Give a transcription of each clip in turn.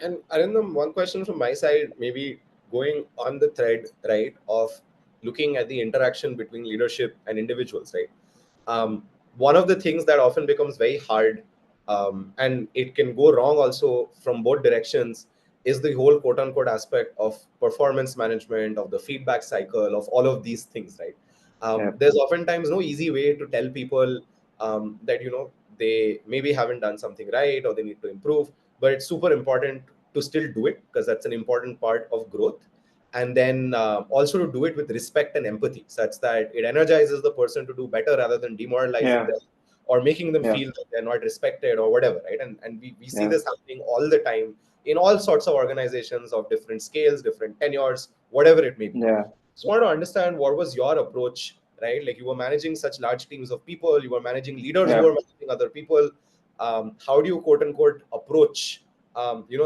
And Arindam, one question from my side, maybe going on the thread, right, of looking at the interaction between leadership and individuals, right? One of the things that often becomes very hard, and it can go wrong also from both directions, is the whole quote unquote aspect of performance management, of the feedback cycle, of all of these things, right? Yeah. There's oftentimes no easy way to tell people that, they maybe haven't done something right or they need to improve, but it's super important to still do it because that's an important part of growth. And then also to do it with respect and empathy, such that it energizes the person to do better rather than demoralizing Yeah. them or making them Yeah. feel that they're not respected or whatever, right? And we see Yeah. this happening all the time in all sorts of organizations of different scales, different tenures, whatever it may be. Yeah. So I want to understand, what was your approach, right? Like, you were managing such large teams of people, you were managing leaders who Yeah. were managing other people. How do you quote unquote approach,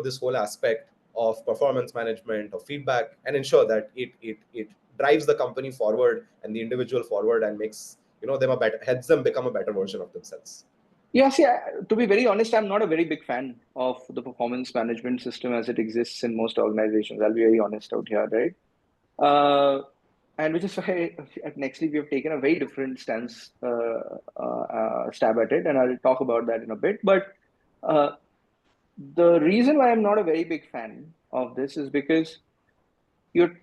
this whole aspect of performance management, of feedback, and ensure that it drives the company forward and the individual forward and makes, them a better, helps them become a better version of themselves? Yeah, see, to be very honest, I'm not a very big fan of the performance management system as it exists in most organizations. I'll be very honest out here, right? And which is why at Nextleaf we have taken a very different stance, stab at it, and I'll talk about that in a bit. But uh, the reason why I'm not a very big fan of this is because you're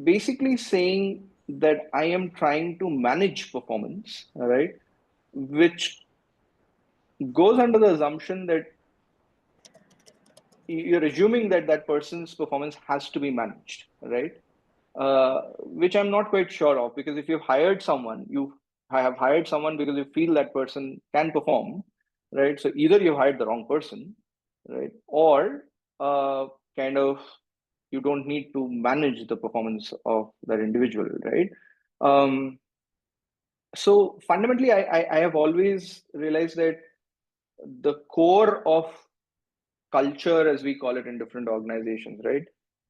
basically saying that I am trying to manage performance, all right, which goes under the assumption that you're assuming that that person's performance has to be managed, right? Which I'm not quite sure of, because if you've hired someone, you have hired someone because you feel that person can perform, right? So either you hired the wrong person, right, or kind of you don't need to manage the performance of that individual, right? Um, so fundamentally, I have always realized that the core of culture, as we call it in different organizations, right?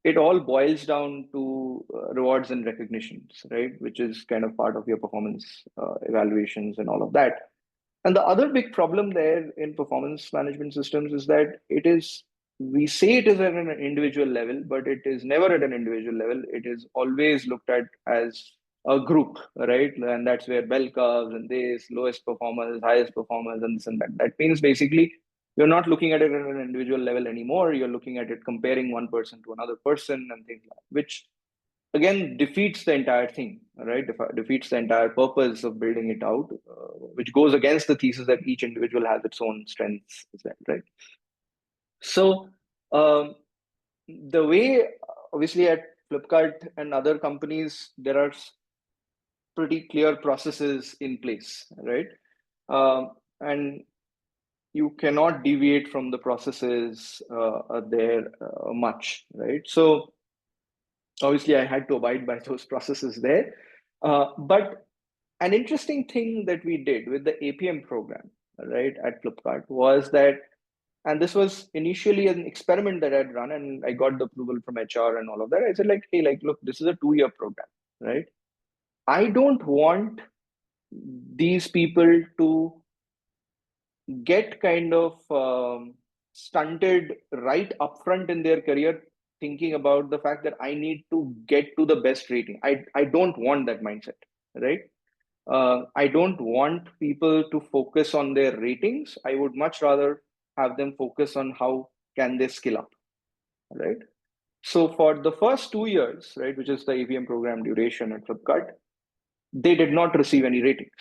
It all boils down to rewards and recognitions, right? Which is kind of part of your performance evaluations and all of that. And the other big problem there in performance management systems is that we say it is at an individual level, but it is never at an individual level. It is always looked at as a group, right? And that's where bell curves and this, lowest performers, highest performers, and this and that. That means basically you're not looking at it at an individual level anymore. You're looking at it comparing one person to another person and things like that, which again defeats the entire thing, right? Defeats the entire purpose of building it out, which goes against the thesis that each individual has its own strengths, right? So um, the way, obviously, at Flipkart and other companies, there are pretty clear processes in place, right? And you cannot deviate from the processes there much, right? So obviously, I had to abide by those processes there. But an interesting thing that we did with the APM program, right, at Flipkart was that, and this was initially an experiment that I'd run, and I got the approval from HR and all of that. I said, like, hey, like, look, this is a 2-year program, right? I don't want these people to get kind of stunted right upfront in their career, thinking about the fact that I need to get to the best rating. I don't want that mindset, right? I don't want people to focus on their ratings. I would much rather have them focus on how can they skill up, right? So for the first 2 years, right, which is the AVM program duration at Flipkart, they did not receive any ratings.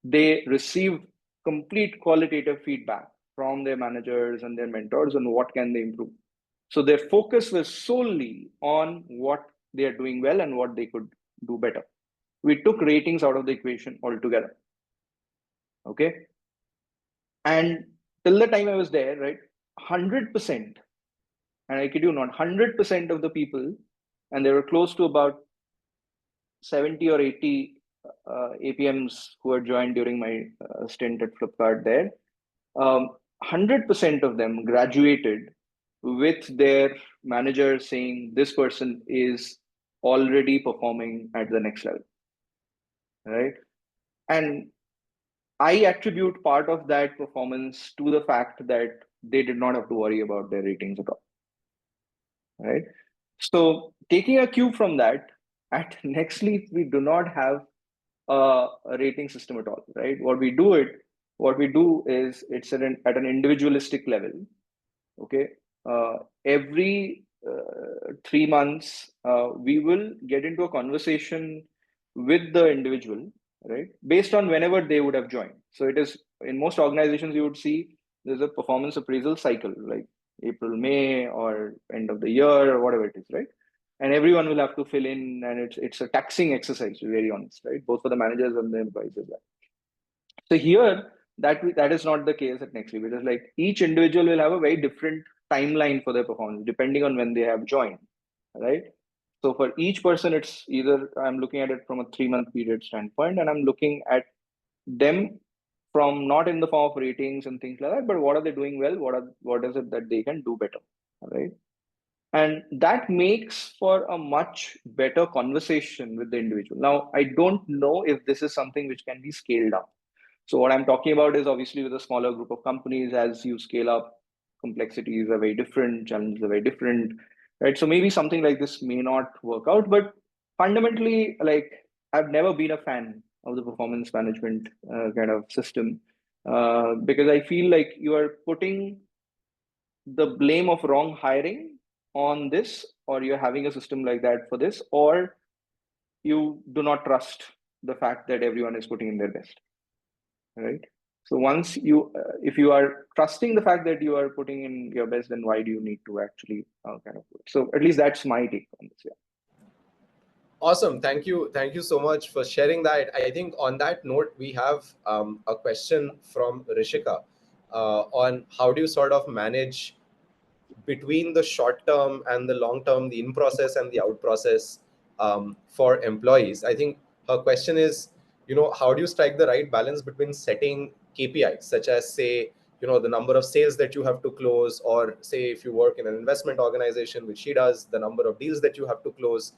They received complete qualitative feedback from their managers and their mentors on what can they improve. So their focus was solely on what they are doing well and what they could do better. We took ratings out of the equation altogether. Okay. And till the time I was there, right, 100%, and I kid you not, 100% of the people, and there were close to about 70 or 80 APMs who had joined during my stint at Flipkart there. 100% of them graduated with their manager saying this person is already performing at the next level, right? And I attribute part of that performance to the fact that they did not have to worry about their ratings at all. right? So taking a cue from that, at Nextleaf, we do not have a rating system at all, right? What we do is it's at an individualistic level. Okay, every 3 months, we will get into a conversation with the individual, right? Based on whenever they would have joined. So it is in most organizations you would see there's a performance appraisal cycle, like April, May, or end of the year, or whatever it is, right? And everyone will have to fill in, and it's a taxing exercise, to be very honest, right? Both for the managers and the employees as well. So here, that is not the case at Nextleaf. It is like each individual will have a very different timeline for their performance depending on when they have joined, right? So for each person, it's either I'm looking at it from a 3 month period standpoint, and I'm looking at them from not in the form of ratings and things like that, but what are they doing well? What is it that they can do better, right? And that makes for a much better conversation with the individual. Now, I don't know if this is something which can be scaled up. So what I'm talking about is obviously with a smaller group of companies, as you scale up, complexities are very different, challenges are very different, right? So maybe something like this may not work out, but fundamentally, like I've never been a fan of the performance management kind of system because I feel like you are putting the blame of wrong hiring on this, or you're having a system like that for this, or you do not trust the fact that everyone is putting in their best, right? So once you if you are trusting the fact that you are putting in your best, then why do you need to actually kind of do it? So at least that's my take on this. Yeah. Awesome. Thank you so much for sharing that. I think on that note, we have a question from Rishika on how do you sort of manage between the short term and the long term, the in process and the out process for employees. I think her question is, how do you strike the right balance between setting KPIs, such as, say, the number of sales that you have to close, or say if you work in an investment organization, which she does, the number of deals that you have to close,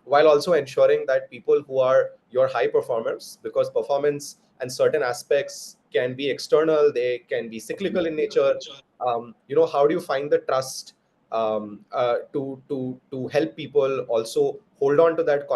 while also ensuring that people who are your high performers, because performance and certain aspects can be external, they can be cyclical in nature. How do you find the trust to help people also hold on to that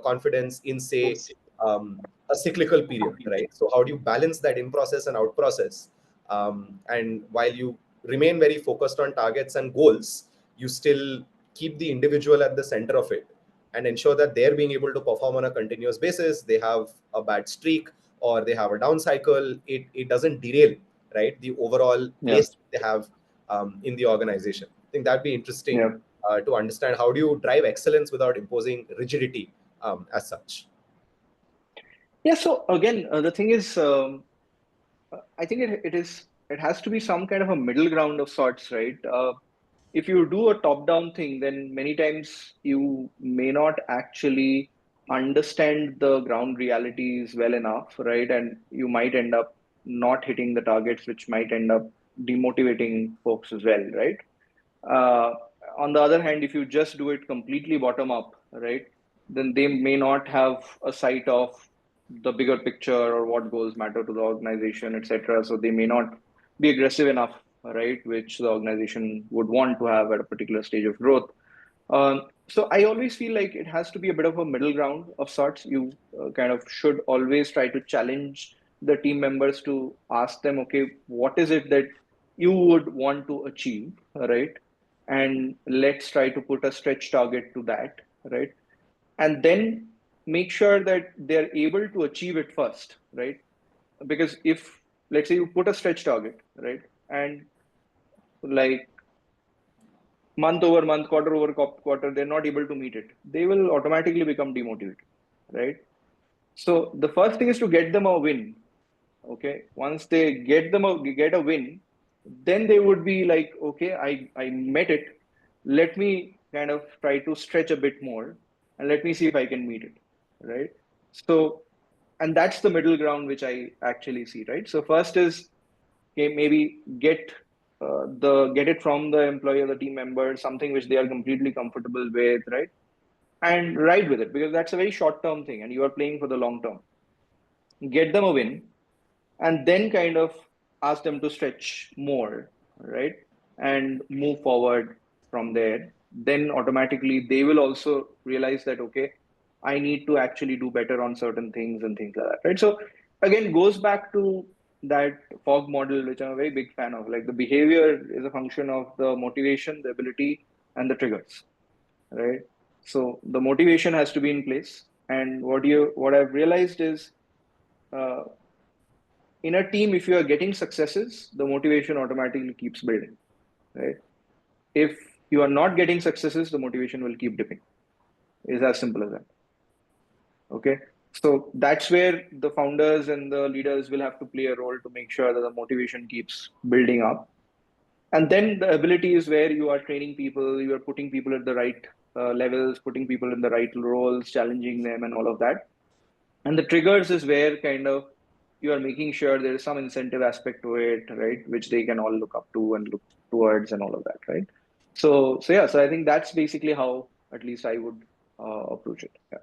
confidence in, say, a cyclical period, right? So how do you balance that in process and out process, and while you remain very focused on targets and goals, you still keep the individual at the center of it and ensure that they're being able to perform on a continuous basis. They have a bad streak or they have a down cycle, it doesn't derail, right, the overall Yeah. pace they have in the organization. I think that'd be interesting Yeah. to understand how do you drive excellence without imposing rigidity as such. Yeah. So again, the thing is, I think it has to be some kind of a middle ground of sorts, right? If you do a top-down thing, then many times you may not actually understand the ground realities well enough, right? And you might end up not hitting the targets, which might end up demotivating folks as well, right? Uh, on the other hand, if you just do it completely bottom up, right, then they may not have a sight of the bigger picture or what goals matter to the organization, etc. So they may not be aggressive enough, right, which the organization would want to have at a particular stage of growth. So I always feel like it has to be a bit of a middle ground of sorts. You kind of should always try to challenge the team members to ask them, okay, what is it that you would want to achieve, right? And let's try to put a stretch target to that, right? And then make sure that they're able to achieve it first, right? Because if, let's say, you put a stretch target, right, and like month over month, quarter over quarter, they're not able to meet it, they will automatically become demotivated, right? So the first thing is to get them a win. Okay, once they get a win, then they would be like, okay, I met it. Let me kind of try to stretch a bit more, and let me see if I can meet it, right? So, and that's the middle ground which I actually see, right? So first is, okay, maybe get it from the employee or the team member, something which they are completely comfortable with, right? And ride with it, because that's a very short term thing and you are playing for the long term. Get them a win, and then kind of ask them to stretch more, right? And move forward from there. then automatically they will also realize that, okay, I need to actually do better on certain things and things like that, right? So again, goes back to that fog model, which I'm a very big fan of. Like the behavior is a function of the motivation, the ability, and the triggers, right? So the motivation has to be in place. And what I've realized is, uh, in a team, if you are getting successes, the motivation automatically keeps building, right? If you are not getting successes, the motivation will keep dipping. It's as simple as that. Okay. So that's where the founders and the leaders will have to play a role to make sure that the motivation keeps building up. And then the ability is where you are training people, you are putting people at the right levels, putting people in the right roles, challenging them, and all of that. And the triggers is where kind of you are making sure there is some incentive aspect to it, right? Which they can all look up to and look towards and all of that, right? So yeah, so I think that's basically how at least I would approach it. Yeah.